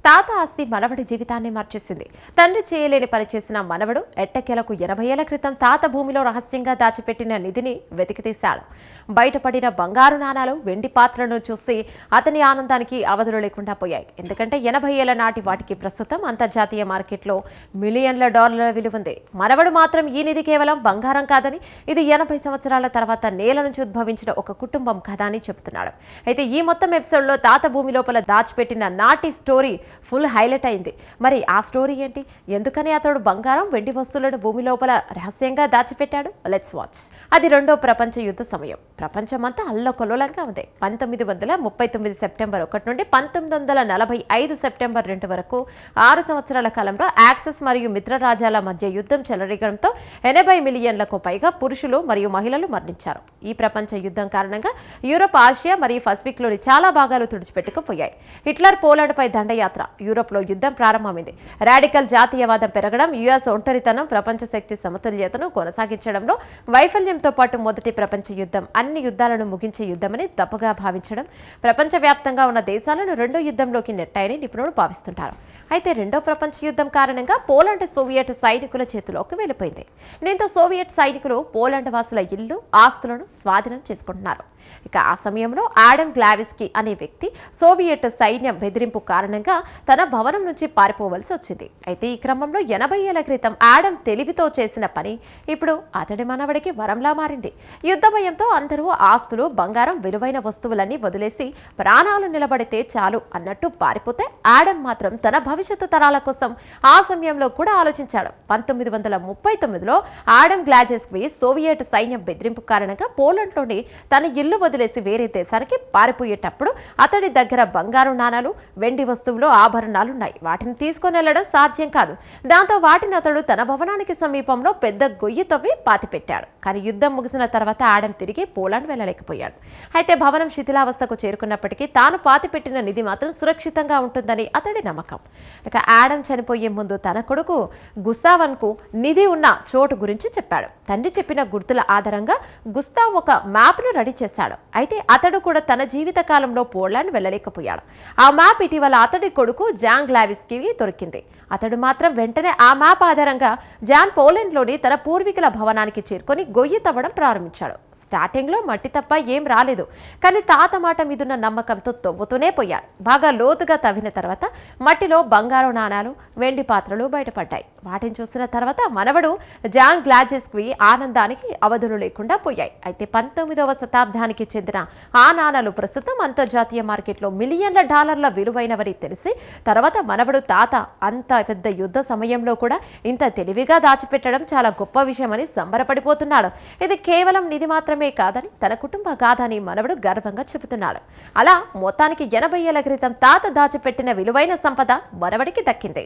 తాత ఆస్తి మనవడి జీవితాన్ని మార్చేసింది. తండ్రి చేయలేని పని చేసిన మనవడు ఎట్టకేలకు 80 ఏళ్ల క్రితం తాత భూమిలో రహస్యంగా దాచిపెట్టిన నిధిని వెతికితీశాడు. బయటపడిన బంగారు నాణాలు, వెండి పాత్రలను చూసి అతని ఆనందానికి అవధులు లేకుండా పోయాయి. ఎందుకంటే 80 ఏళ్ల నాటి వాటికి ప్రస్తుతం అంతర్జాతీయ మార్కెట్లో మిలియన్ల డాలర్ల విలువ ఉంది. మనవడు మాత్రం ఈ నిధి కేవలం బంగారం కాదని, ఇది 80 సంవత్సరాల తర్వాత నేల నుంచి ఉద్భవించిన ఒక కుటుంబం కథ అని చెబుతున్నాడు. అయితే ఈ మొత్తం ఎపిసోడ్లో తాత భూమి లోపల దాచిపెట్టిన నాటి స్టోరీ ఫుల్ హైలైట్ అయింది. మరి ఆ స్టోరీ ఏంటి? ఎందుకని అతడు బంగారం, వెండి వస్తువులను భూమి లోపల రహస్యంగా దాచిపెట్టాడు? Let's watch. అది రెండో ప్రపంచ యుద్ధ సమయం. ప్రపంచమంతా అల్లకొల్లోలంగా ఉంది. 1939 సెప్టెంబర్ 1 నుండి 1945 సెప్టెంబర్ 2 వరకు 6 సంవత్సరాల కాలంలో యాక్సెస్ మరియు మిత్రరాజ్యాల మధ్య యుద్ధం చెలరేగడంతో 80 మిలియన్లకు పైగా పురుషులు మరియు మహిళలు మరణించారు. ఈ ప్రపంచ యుద్ధం కారణంగా యూరోప్, ఆసియా మరియు పసిఫిక్లోని చాలా భాగాలు తుడిచిపెట్టుకుపోయాయి. హిట్లర్ పోలాండ్పై దండయాత్ర, యూరోప్లో యుద్ధం ప్రారంభమైంది. రాడికల్ జాతీయవాదం పెరగడం, యుఎస్ ఒంటరితనం ప్రపంచ శక్తి సమతుల్యతను కొనసాగించడంలో వైఫల్యంతో పాటు మొదటి ప్రపంచ యుద్ధం అన్ని యుద్ధాలను ముగించే యుద్ధమని తప్పుగా భావించడం ప్రపంచవ్యాప్తంగా ఉన్న దేశాలను రెండో యుద్ధంలోకి నెట్టాయని నిపుణులు భావిస్తుంటారు. అయితే రెండో ప్రపంచ యుద్ధం కారణంగా పోలాండ్ సోవియట్ సైనికుల చేతిలోకి వెళ్ళిపోయింది. దీంతో సోవియట్ సైనికులు పోలాండ్ వాసుల ఇల్లు, ఆస్తులను స్వాధీనం చేసుకుంటున్నారు. ఇక ఆ సమయంలో ఆడమ్ గ్లావిస్కీ అనే వ్యక్తి సోవియట్ సైన్యం బెదిరింపు కారణంగా తన భవనం నుంచి పారిపోవలసి వచ్చింది. అయితే ఈ క్రమంలో 80 ఏళ్ల క్రితం ఆడమ్ తెలివితో చేసిన పని ఇప్పుడు అతడి మనవడికి వరంలా మారింది. యుద్ధ భయంతో అందరూ ఆస్తులు, బంగారం, విలువైన వస్తువులన్నీ వదిలేసి ప్రాణాలు నిలబడితే చాలు అన్నట్టు పారిపోతే ఆడమ్ మాత్రం తన భవిష్యత్తు తరాల కోసం ఆ సమయంలో కూడా ఆలోచించాడు. 1939లో ఆడమ్ గ్లాజెస్కీ సోవియట్ సైన్యం బెదిరింపు కారణంగా పోలాండ్లోని తన ఇల్లు వదిలేసి వేరే దేశానికి పారిపోయేటప్పుడు అతడి దగ్గర బంగారు నాణాలు, వెండి వస్తువులు, ఆభరణాలున్నాయి. వాటిని తీసుకొని వెళ్లడం సాధ్యం కాదు. దాంతో వాటిని అతడు తన భవనానికి సమీపంలో పెద్ద గొయ్యి తవ్వి పాతిపెట్టాడు. కానీ యుద్ధం ముగిసిన తర్వాత ఆడమ్ తిరిగి పోలాండ్ వెళ్ళలేకపోయాడు. అయితే భవనం శిథిలావస్థకు చేరుకున్నప్పటికీ తాను పాతిపెట్టిన నిధి మాత్రం సురక్షితంగా ఉంటుందని అతడి నమ్మకం. ఇక ఆడమ్ చనిపోయే ముందు తన కొడుకు గుస్తావన్కు నిధి ఉన్న చోటు గురించి చెప్పాడు. తండ్రి చెప్పిన గుర్తుల ఆధారంగా గుస్తావ్ ఒక మ్యాప్ను రెడీ చేశాడు. అయితే అతడు కూడా తన జీవిత కాలంలో పోలాండ్ వెళ్ళలేకపోయాడు. ఆ మ్యాప్ ఇటీవల అతడి కొడుకు జాన్ గ్లావిస్కీకి దొరికింది. అతడు మాత్రం వెంటనే ఆ మ్యాప్ ఆధారంగా జాన్ పోలాండ్లోని తన పూర్వీకుల భవనానికి చేరుకొని గొయ్యి తవ్వడం ప్రారంభించాడు. స్టార్టింగ్లో మట్టి తప్ప ఏం రాలేదు. కానీ తాత మాట మీదున్న నమ్మకంతో తవ్వుతూనే పోయాడు. బాగా లోతుగా తవ్విన తర్వాత మట్టిలో బంగారు నాణాలు, వెండి పాత్రలు బయటపడ్డాయి. వాటిని చూసిన తర్వాత మనవడు జాన్ గ్లాజెస్కీ ఆనందానికి అవధులు లేకుండా పోయాయి. అయితే 19వ శతాబ్దానికి చెందిన ఆ నాణాలు ప్రస్తుతం అంతర్జాతీయ మార్కెట్లో మిలియన్ల డాలర్ల విలువైనవని తెలిసి తర్వాత మనవడు తాత అంత పెద్ద యుద్ధ సమయంలో కూడా ఇంత తెలివిగా దాచిపెట్టడం చాలా గొప్ప విషయమని సంబరపడిపోతున్నాడు. ఇది కేవలం నిధి మాత్రమే కాదని, తన కుటుంబ గాథని మనవడు గర్వంగా చెబుతున్నాడు. అలా మొత్తానికి 80 ఏళ్ల క్రితం తాత దాచిపెట్టిన విలువైన సంపద మనవడికి దక్కింది.